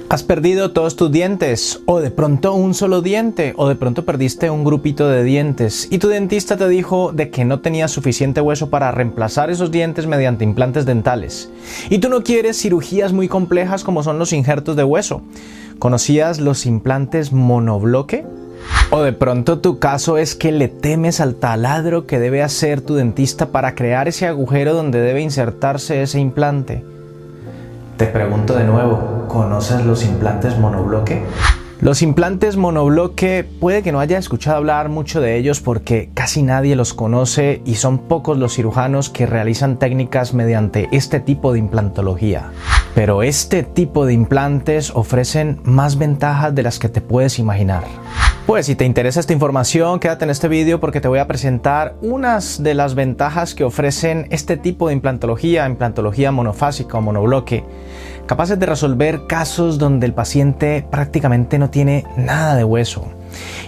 ¿Has perdido todos tus dientes? ¿O de pronto un solo diente? ¿O de pronto perdiste un grupito de dientes? Y tu dentista te dijo de que no tenías suficiente hueso para reemplazar esos dientes mediante implantes dentales. Y tú no quieres cirugías muy complejas como son los injertos de hueso. ¿Conocías los implantes monobloque? ¿O de pronto tu caso es que le temes al taladro que debe hacer tu dentista para crear ese agujero donde debe insertarse ese implante? Te pregunto de nuevo, ¿conoces los implantes monobloque? Los implantes monobloque puede que no haya escuchado hablar mucho de ellos porque casi nadie los conoce y son pocos los cirujanos que realizan técnicas mediante este tipo de implantología. Pero este tipo de implantes ofrecen más ventajas de las que te puedes imaginar. Pues si te interesa esta información, quédate en este vídeo porque te voy a presentar unas de las ventajas que ofrecen este tipo de implantología monofásica o monobloque, capaces de resolver casos donde el paciente prácticamente no tiene nada de hueso.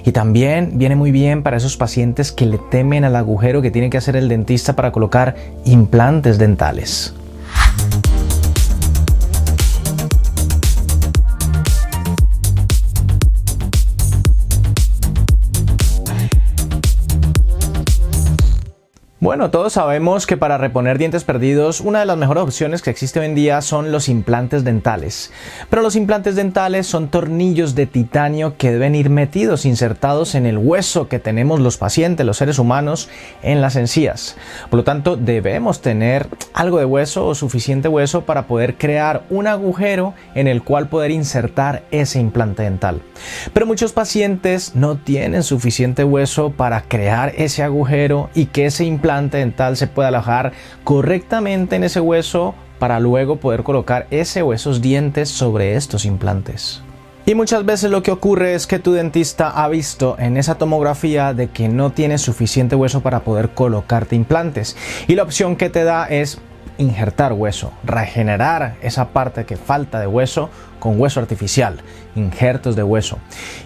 Y también viene muy bien para esos pacientes que le temen al agujero que tiene que hacer el dentista para colocar implantes dentales. Bueno, todos sabemos que para reponer dientes perdidos, una de las mejores opciones que existe hoy en día son los implantes dentales. Pero los implantes dentales son tornillos de titanio que deben ir metidos, insertados en el hueso que tenemos los pacientes, los seres humanos, en las encías. Por lo tanto, debemos tener algo de hueso o suficiente hueso para poder crear un agujero en el cual poder insertar ese implante dental. Pero muchos pacientes no tienen suficiente hueso para crear ese agujero y que ese implante dental se pueda alojar correctamente en ese hueso para luego poder colocar ese o esos dientes sobre estos implantes. Y muchas veces lo que ocurre es que tu dentista ha visto en esa tomografía de que no tienes suficiente hueso para poder colocarte implantes y la opción que te da es injertar hueso, regenerar esa parte que falta de hueso con hueso artificial, injertos de hueso.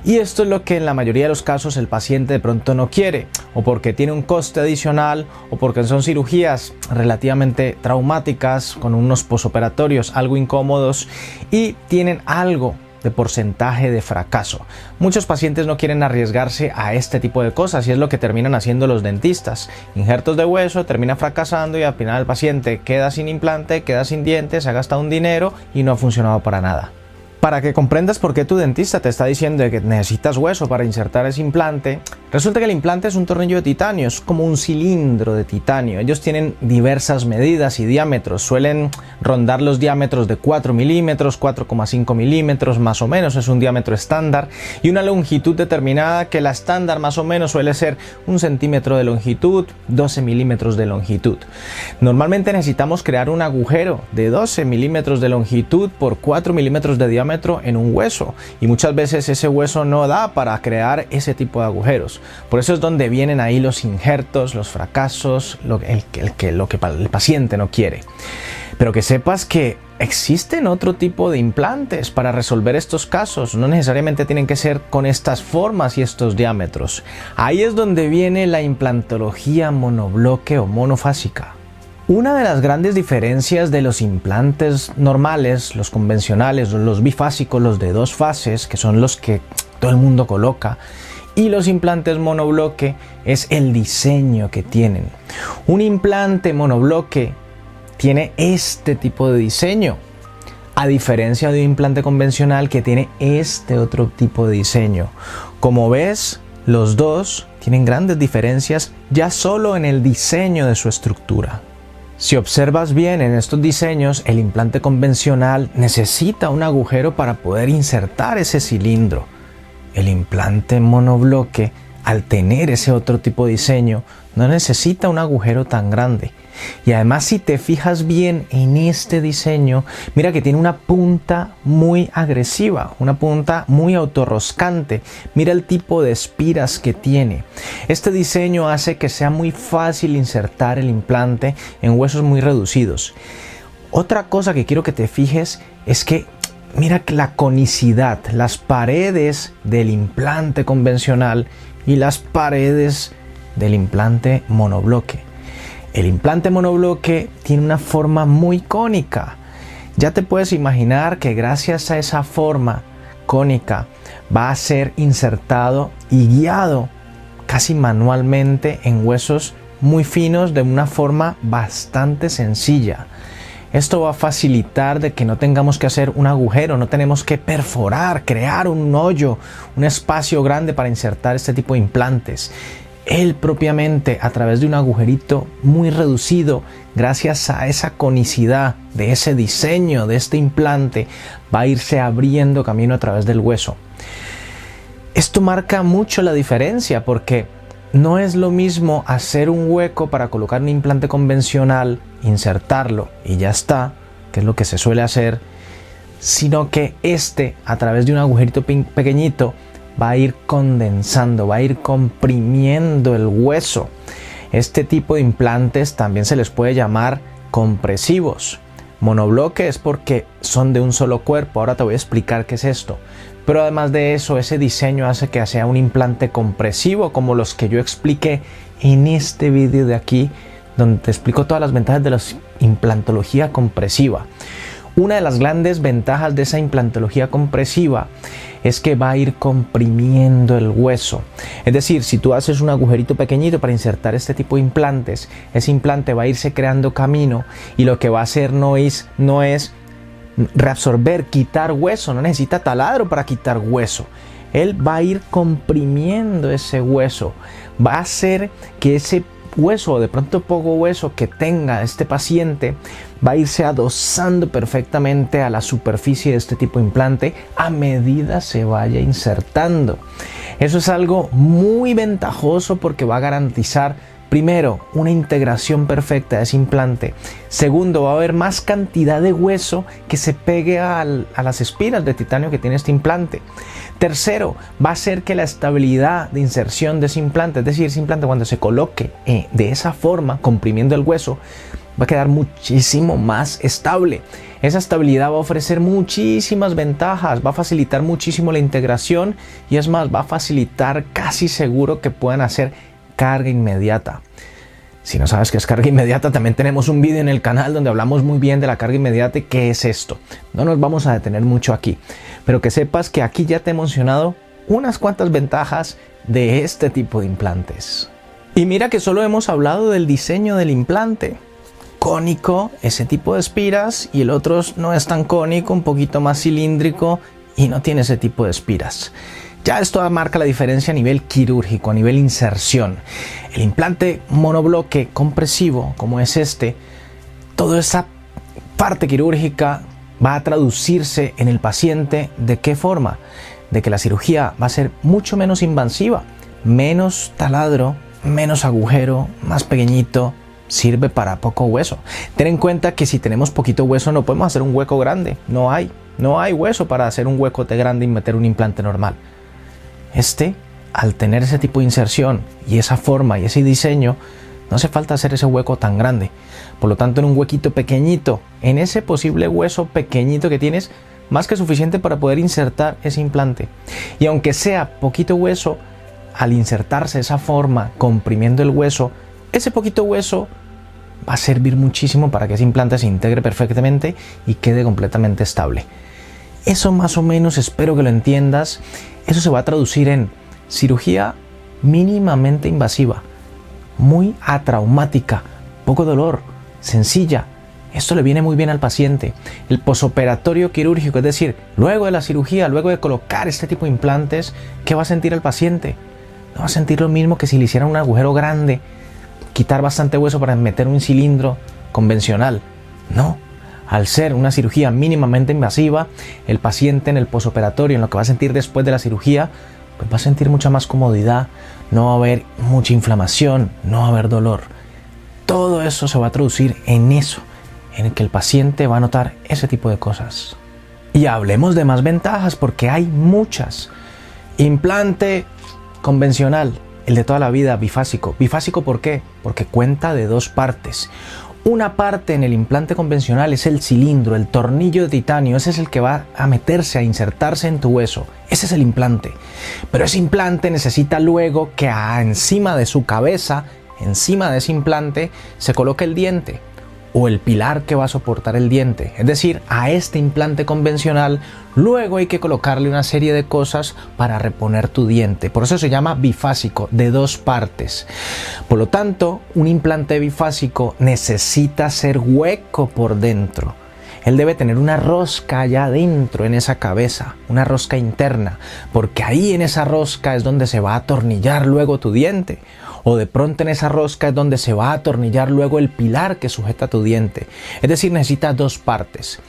Y esto es lo que en la mayoría de los casos el paciente de pronto no quiere, o porque tiene un coste adicional, o porque son cirugías relativamente traumáticas, con unos posoperatorios algo incómodos y tienen algo de porcentaje de fracaso. Muchos pacientes no quieren arriesgarse a este tipo de cosas y es lo que terminan haciendo los dentistas. Injertos de hueso, termina fracasando y al final el paciente queda sin implante, queda sin dientes, ha gastado un dinero y no ha funcionado para nada. Para que comprendas por qué tu dentista te está diciendo que necesitas hueso para insertar ese implante, resulta que el implante es un tornillo de titanio, es como un cilindro de titanio. Ellos tienen diversas medidas y diámetros, suelen rondar los diámetros de 4 milímetros, 4,5 milímetros más o menos, es un diámetro estándar, y una longitud determinada que la estándar más o menos suele ser 1 centímetro de longitud, 12 milímetros de longitud. Normalmente necesitamos crear un agujero de 12 milímetros de longitud por 4 milímetros de diámetro en un hueso y muchas veces ese hueso no da para crear ese tipo de agujeros. Por eso es donde vienen ahí los injertos, los fracasos, lo que el paciente no quiere. Pero que sepas que existen otro tipo de implantes para resolver estos casos, no necesariamente tienen que ser con estas formas y estos diámetros. Ahí es donde viene la implantología monobloque o monofásica. Una de las grandes diferencias de los implantes normales, los convencionales, los bifásicos, los de 2 fases, que son los que todo el mundo coloca, y los implantes monobloque es el diseño que tienen. Un implante monobloque tiene este tipo de diseño, a diferencia de un implante convencional que tiene este otro tipo de diseño. Como ves, los dos tienen grandes diferencias ya solo en el diseño de su estructura. Si observas bien en estos diseños, el implante convencional necesita un agujero para poder insertar ese cilindro. El implante monobloque, al tener ese otro tipo de diseño, no necesita un agujero tan grande. Y además, si te fijas bien en este diseño, mira que tiene una punta muy agresiva, una punta muy autorroscante. Mira el tipo de espiras que tiene. Este diseño hace que sea muy fácil insertar el implante en huesos muy reducidos. Otra cosa que quiero que te fijes es que mira la conicidad, las paredes del implante convencional y las paredes del implante monobloque. El implante monobloque tiene una forma muy cónica. Ya te puedes imaginar que gracias a esa forma cónica va a ser insertado y guiado casi manualmente en huesos muy finos de una forma bastante sencilla. Esto va a facilitar de que no tengamos que hacer un agujero, no tenemos que perforar, crear un hoyo, un espacio grande para insertar este tipo de implantes. Él propiamente, a través de un agujerito muy reducido, gracias a esa conicidad de ese diseño de este implante, va a irse abriendo camino a través del hueso. Esto marca mucho la diferencia porque no es lo mismo hacer un hueco para colocar un implante convencional, insertarlo y ya está, que es lo que se suele hacer, sino que a través de un agujerito pequeñito, va a ir condensando, va a ir comprimiendo el hueso. Este tipo de implantes también se les puede llamar compresivos. Monobloque es porque son de un solo cuerpo. Ahora te voy a explicar qué es esto. Pero además de eso, ese diseño hace que sea un implante compresivo, como los que yo expliqué en este vídeo de aquí, donde te explico todas las ventajas de la implantología compresiva. Una de las grandes ventajas de esa implantología compresiva es que va a ir comprimiendo el hueso. Es decir, si tú haces un agujerito pequeñito para insertar este tipo de implantes, ese implante va a irse creando camino y lo que va a hacer no es reabsorber, quitar hueso, no necesita taladro para quitar hueso. Él va a ir comprimiendo ese hueso, va a hacer que ese hueso o de pronto poco hueso que tenga este paciente va a irse adosando perfectamente a la superficie de este tipo de implante a medida se vaya insertando. Eso es algo muy ventajoso porque va a garantizar, primero, una integración perfecta de ese implante. Segundo, va a haber más cantidad de hueso que se pegue a las espiras de titanio que tiene este implante. Tercero, va a hacer que la estabilidad de inserción de ese implante, es decir, ese implante cuando se coloque de esa forma, comprimiendo el hueso, va a quedar muchísimo más estable. Esa estabilidad va a ofrecer muchísimas ventajas, va a facilitar muchísimo la integración y es más, va a facilitar casi seguro que puedan hacer carga inmediata. Si no sabes qué es carga inmediata, también tenemos un vídeo en el canal donde hablamos muy bien de la carga inmediata y qué es esto. No nos vamos a detener mucho aquí, pero que sepas que aquí ya te he mencionado unas cuantas ventajas de este tipo de implantes. Y mira que solo hemos hablado del diseño del implante. Cónico, ese tipo de espiras, y el otro no es tan cónico, un poquito más cilíndrico y no tiene ese tipo de espiras. Ya esto marca la diferencia a nivel quirúrgico, a nivel inserción. El implante monobloque compresivo, como es toda esa parte quirúrgica va a traducirse en el paciente. ¿De qué forma? De que la cirugía va a ser mucho menos invasiva, menos taladro, menos agujero, más pequeñito, sirve para poco hueso. Ten en cuenta que si tenemos poquito hueso no podemos hacer un hueco grande, no hay hueso para hacer un huecote grande y meter un implante normal. Al tener ese tipo de inserción y esa forma y ese diseño, no hace falta hacer ese hueco tan grande. Por lo tanto, en un huequito pequeñito, en ese posible hueso pequeñito que tienes, más que suficiente para poder insertar ese implante. Y aunque sea poquito hueso, al insertarse de esa forma, comprimiendo el hueso, ese poquito hueso va a servir muchísimo para que ese implante se integre perfectamente y quede completamente estable. Eso más o menos espero que lo entiendas. Eso se va a traducir en cirugía mínimamente invasiva, muy atraumática, poco dolor, sencilla. Esto le viene muy bien al paciente. El posoperatorio quirúrgico, es decir, luego de la cirugía, luego de colocar este tipo de implantes, ¿qué va a sentir el paciente? No va a sentir lo mismo que si le hicieran un agujero grande, quitar bastante hueso para meter un cilindro convencional. No. Al ser una cirugía mínimamente invasiva, el paciente en el posoperatorio, en lo que va a sentir después de la cirugía, pues va a sentir mucha más comodidad, no va a haber mucha inflamación, no va a haber dolor. Todo eso se va a traducir en eso, en el que el paciente va a notar ese tipo de cosas. Y hablemos de más ventajas porque hay muchas. Implante convencional, el de toda la vida, bifásico. ¿Bifásico por qué? Porque cuenta de dos partes. Una parte en el implante convencional es el cilindro, el tornillo de titanio, ese es el que va a meterse, a insertarse en tu hueso. Ese es el implante. Pero ese implante necesita luego que encima de su cabeza, encima de ese implante, se coloque el diente. o el pilar que va a soportar el diente. Es decir, a este implante convencional luego hay que colocarle una serie de cosas para reponer tu diente. Por eso se llama bifásico, de 2 partes. Por lo tanto, un implante bifásico necesita ser hueco por dentro. Él debe tener una rosca allá adentro en esa cabeza, una rosca interna, porque ahí en esa rosca es donde se va a atornillar luego tu diente. O de pronto en esa rosca es donde se va a atornillar luego el pilar que sujeta tu diente. Es decir, necesita 2 partes.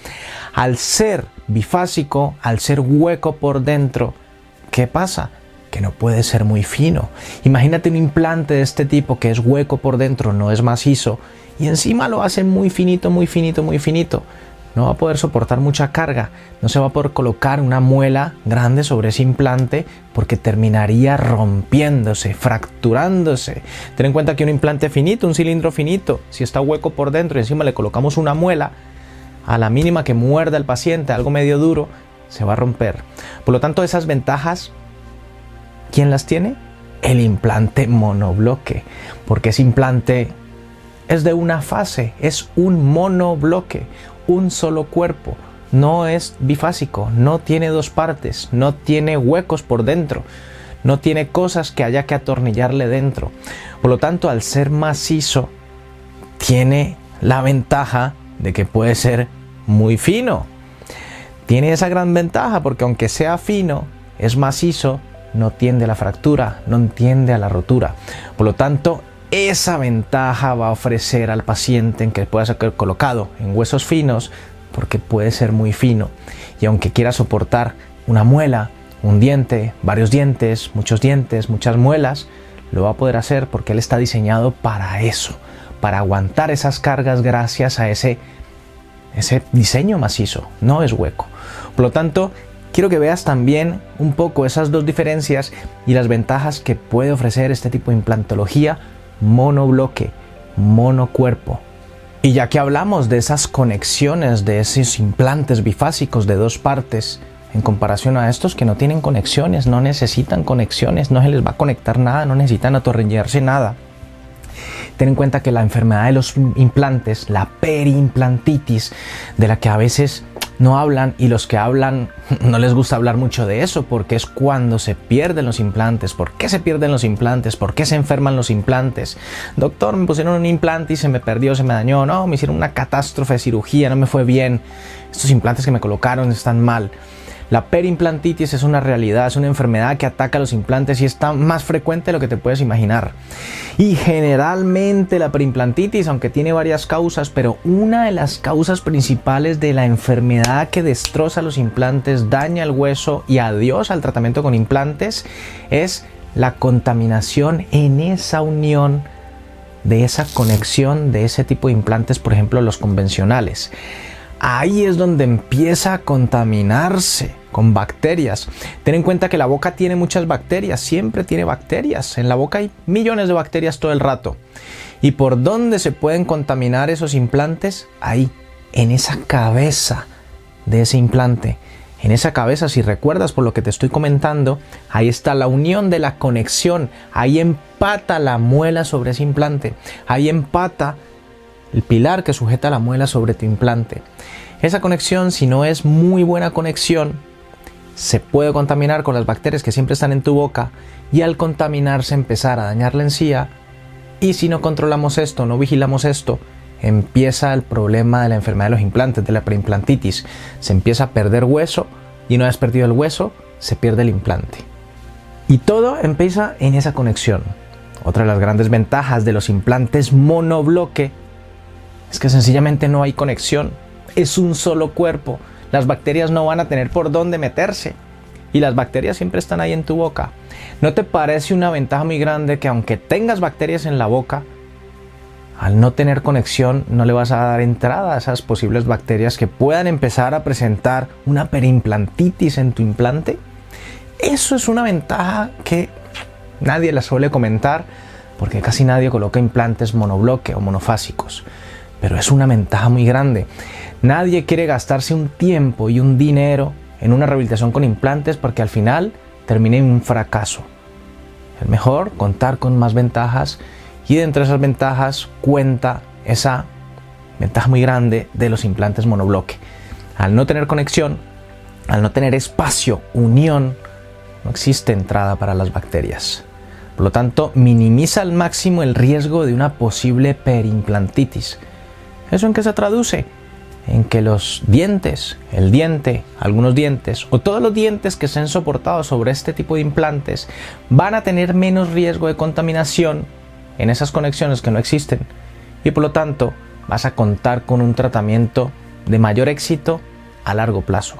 Al ser bifásico, al ser hueco por dentro, ¿qué pasa? Que no puede ser muy fino. Imagínate un implante de este tipo que es hueco por dentro, no es macizo, y encima lo hacen muy finito, muy finito, muy finito. No va a poder soportar mucha carga, no se va a poder colocar una muela grande sobre ese implante porque terminaría rompiéndose, fracturándose. Ten en cuenta que un implante finito, un cilindro finito, si está hueco por dentro y encima le colocamos una muela, a la mínima que muerda el paciente, algo medio duro, se va a romper. Por lo tanto, esas ventajas, ¿quién las tiene? El implante monobloque, porque ese implante es de una fase, es un monobloque, un solo cuerpo, no es bifásico, no tiene 2 partes, no tiene huecos por dentro, no tiene cosas que haya que atornillarle dentro. Por lo tanto, al ser macizo, tiene la ventaja de que puede ser muy fino. Tiene esa gran ventaja porque aunque sea fino, es macizo, no tiende a la fractura, no tiende a la rotura. Por lo tanto, esa ventaja va a ofrecer al paciente en que pueda ser colocado en huesos finos porque puede ser muy fino. Y aunque quiera soportar una muela, un diente, varios dientes, muchas muelas, lo va a poder hacer porque él está diseñado para eso, para aguantar esas cargas gracias a ese diseño macizo, no es hueco. Por lo tanto, quiero que veas también un poco esas 2 diferencias y las ventajas que puede ofrecer este tipo de implantología monobloque, monocuerpo. Y ya que hablamos de esas conexiones, de esos implantes bifásicos de 2 partes, en comparación a estos que no tienen conexiones, no necesitan conexiones, no se les va a conectar nada, no necesitan atornillarse nada. Ten en cuenta que la enfermedad de los implantes, la periimplantitis, de la que a veces no hablan y los que hablan no les gusta hablar mucho de eso porque es cuando se pierden los implantes. ¿Por qué se pierden los implantes? ¿Por qué se enferman los implantes? Doctor, me pusieron un implante y se me perdió, se me dañó. No, me hicieron una catástrofe de cirugía, no me fue bien. Estos implantes que me colocaron están mal. La periimplantitis es una realidad, es una enfermedad que ataca a los implantes y está más frecuente de lo que te puedes imaginar. Y generalmente la periimplantitis, aunque tiene varias causas, pero una de las causas principales de la enfermedad que destroza los implantes, daña el hueso y adiós al tratamiento con implantes, es la contaminación en esa unión de esa conexión de ese tipo de implantes, por ejemplo los convencionales. Ahí es donde empieza a contaminarse con bacterias. Ten en cuenta que la boca tiene muchas bacterias, siempre tiene bacterias. En la boca hay millones de bacterias todo el rato. ¿Y por dónde se pueden contaminar esos implantes? Ahí, en esa cabeza de ese implante. En esa cabeza, si recuerdas por lo que te estoy comentando, ahí está la unión de la conexión. Ahí empata la muela sobre ese implante. Ahí empata el pilar que sujeta la muela sobre tu implante. Esa conexión, si no es muy buena conexión, se puede contaminar con las bacterias que siempre están en tu boca y al contaminarse empezar a dañar la encía. Y si no controlamos esto, no vigilamos esto, empieza el problema de la enfermedad de los implantes, de la periimplantitis. Se empieza a perder hueso y una vez perdido el hueso, se pierde el implante. Y todo empieza en esa conexión. Otra de las grandes ventajas de los implantes monobloque es que sencillamente no hay conexión. Es un solo cuerpo. Las bacterias no van a tener por dónde meterse. Y las bacterias siempre están ahí en tu boca. ¿No te parece una ventaja muy grande que aunque tengas bacterias en la boca, al no tener conexión no le vas a dar entrada a esas posibles bacterias que puedan empezar a presentar una periimplantitis en tu implante? Eso es una ventaja que nadie la suele comentar porque casi nadie coloca implantes monobloque o monofásicos. Pero es una ventaja muy grande. Nadie quiere gastarse un tiempo y un dinero en una rehabilitación con implantes porque al final termine en un fracaso. Es mejor contar con más ventajas y dentro de esas ventajas cuenta esa ventaja muy grande de los implantes monobloque. Al no tener conexión, al no tener espacio, unión, no existe entrada para las bacterias. Por lo tanto, minimiza al máximo el riesgo de una posible perimplantitis. ¿Eso en qué se traduce? En que los dientes, el diente, algunos dientes o todos los dientes que sean soportados sobre este tipo de implantes van a tener menos riesgo de contaminación en esas conexiones que no existen y por lo tanto vas a contar con un tratamiento de mayor éxito a largo plazo.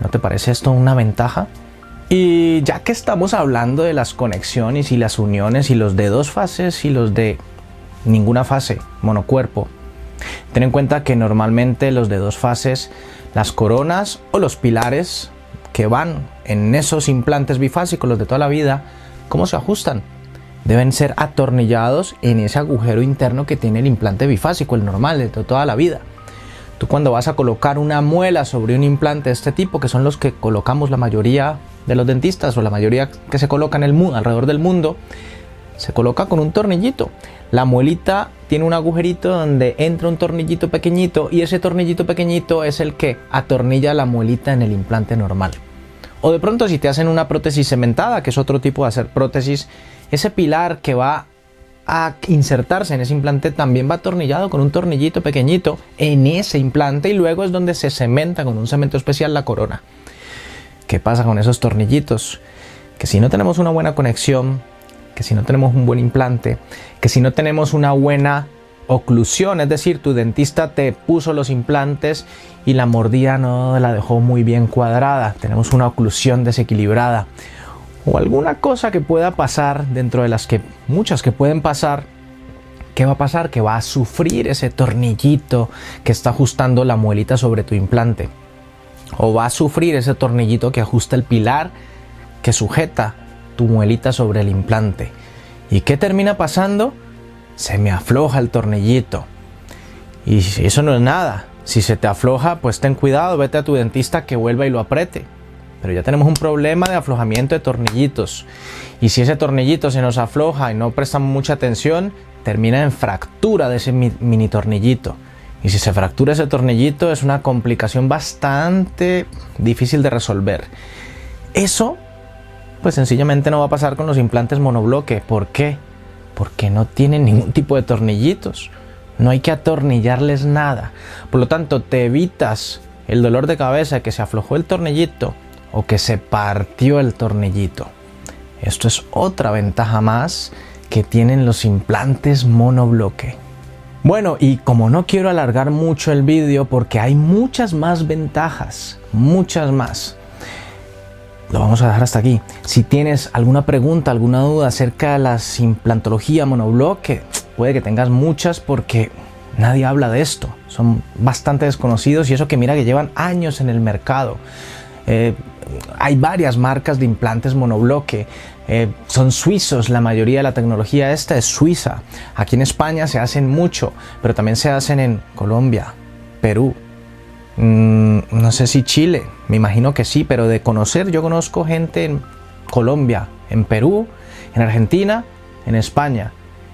¿No te parece esto una ventaja? Y ya que estamos hablando de las conexiones y las uniones y los de 2 fases y los de ninguna fase, monocuerpo, ten en cuenta que normalmente los de 2 fases, las coronas o los pilares que van en esos implantes bifásicos, los de toda la vida, ¿cómo se ajustan? Deben ser atornillados en ese agujero interno que tiene el implante bifásico, el normal de toda la vida. Tú cuando vas a colocar una muela sobre un implante de este tipo, que son los que colocamos la mayoría de los dentistas o la mayoría que se colocan alrededor del mundo, se coloca con un tornillito. La muelita tiene un agujerito donde entra un tornillito pequeñito y ese tornillito pequeñito es el que atornilla la muelita en el implante normal. O de pronto si te hacen una prótesis cementada, que es otro tipo de hacer prótesis, ese pilar que va a insertarse en ese implante también va atornillado con un tornillito pequeñito en ese implante y luego es donde se cementa con un cemento especial la corona. ¿Qué pasa con esos tornillitos? Que si no tenemos una buena conexión, que si no tenemos un buen implante, que si no tenemos una buena oclusión, es decir, tu dentista te puso los implantes y la mordida no la dejó muy bien cuadrada, tenemos una oclusión desequilibrada o alguna cosa que pueda pasar dentro de las que muchas que pueden pasar, ¿qué va a pasar? Que va a sufrir ese tornillito que está ajustando la muelita sobre tu implante o va a sufrir ese tornillito que ajusta el pilar que sujeta tu muelita sobre el implante. ¿Y qué termina pasando? Se me afloja el tornillito. Y eso no es nada. Si se te afloja, pues ten cuidado, vete a tu dentista que vuelva y lo apriete. Pero ya tenemos un problema de aflojamiento de tornillitos. Y si ese tornillito se nos afloja y no prestamos mucha atención, termina en fractura de ese mini tornillito. Y si se fractura ese tornillito es una complicación bastante difícil de resolver. Eso pues sencillamente no va a pasar con los implantes monobloque. ¿Por qué? Porque no tienen ningún tipo de tornillitos. No hay que atornillarles nada. Por lo tanto, te evitas el dolor de cabeza de que se aflojó el tornillito o que se partió el tornillito. Esto es otra ventaja más que tienen los implantes monobloque. Bueno, y como no quiero alargar mucho el vídeo porque hay muchas más ventajas, muchas más, lo vamos a dejar hasta aquí. Si tienes alguna pregunta, alguna duda acerca de la implantología monobloque, puede que tengas muchas porque nadie habla de esto. Son bastante desconocidos y eso que mira que llevan años en el mercado. Hay varias marcas de implantes monobloque. Son suizos, la mayoría de la tecnología esta es suiza. Aquí en España se hacen mucho, pero también se hacen en Colombia, Perú. No sé si Chile, me imagino que sí, pero de conocer yo conozco gente en Colombia, en Perú, en Argentina, en España.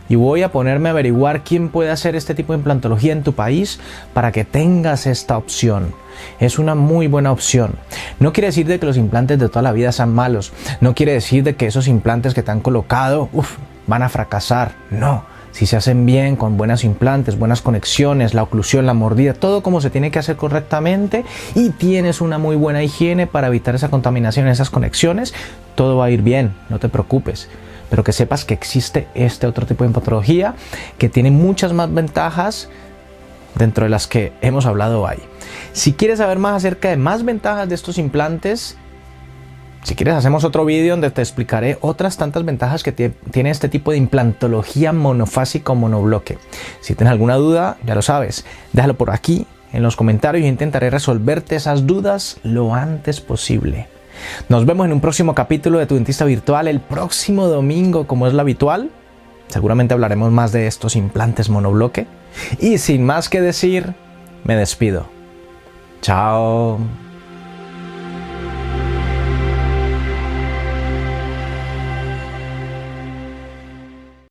Y voy a ponerme a averiguar quién puede hacer este tipo de implantología en tu país para que tengas esta opción. Es una muy buena opción. No quiere decir de que los implantes de toda la vida sean malos. No quiere decir de que esos implantes que te han colocado van a fracasar. No. Si se hacen bien, con buenos implantes, buenas conexiones, la oclusión, la mordida, todo como se tiene que hacer correctamente y tienes una muy buena higiene para evitar esa contaminación en esas conexiones, todo va a ir bien, no te preocupes. Pero que sepas que existe este otro tipo de implantología que tiene muchas más ventajas dentro de las que hemos hablado hoy. Si quieres saber más acerca de más ventajas de estos implantes, si quieres hacemos otro vídeo donde te explicaré otras tantas ventajas que tiene este tipo de implantología monofásica o monobloque. Si tienes alguna duda, ya lo sabes, déjalo por aquí en los comentarios y intentaré resolverte esas dudas lo antes posible. Nos vemos en un próximo capítulo de Tu Dentista Virtual el próximo domingo, como es lo habitual. Seguramente hablaremos más de estos implantes monobloque. Y sin más que decir, me despido. Chao.